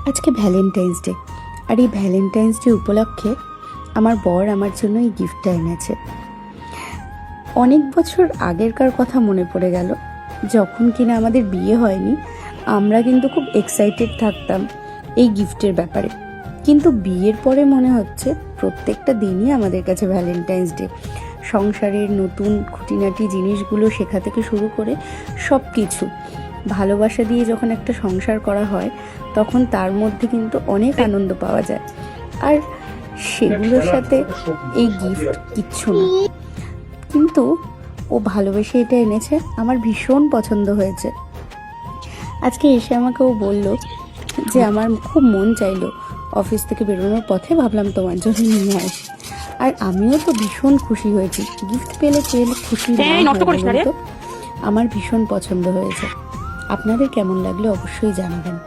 আজকে Valentine's day, আর এই Valentine's day উপলক্ষে আমার বর আমার জন্য এই গিফটটা এনেছে। অনেক বছর আগেরকার কথা মনে পড়ে গেল, যখন কিনা আমাদের বিয়ে হয়নি। আমরা কিন্তু খুব এক্সাইটেড থাকতাম এই গিফটের ব্যাপারে, কিন্তু বিয়ের পরে মনে হচ্ছে প্রত্যেকটা দিনই আমাদের কাছে ভ্যালেন্টাইন্স ডে। সংসারের নতুন খুঁটিনাটি জিনিসগুলো শেখা থেকে শুরু করে সব কিছু, ভালোবাসা দিয়ে যখন একটা সংসার করা হয় তখন তার মধ্যে কিন্তু অনেক আনন্দ পাওয়া যায়, আর সেগুলোর সাথে এই গিফট কিচ্ছু না। কিন্তু ও ভালোবেসে এটা এনেছে, আমার ভীষণ পছন্দ হয়েছে। আজকে এসে আমাকে ও বলল যে আমার খুব মন চাইলো অফিস থেকে বেরোনোর পথে, ভাবলাম তোমার জন্য নিয়ে আসি। আর আমিও তো ভীষণ খুশি হয়েছি, গিফট পেলে খুশি তো। আমার ভীষণ পছন্দ হয়েছে। আপনাদের কেমন লাগলো অবশ্যই জানাবেন।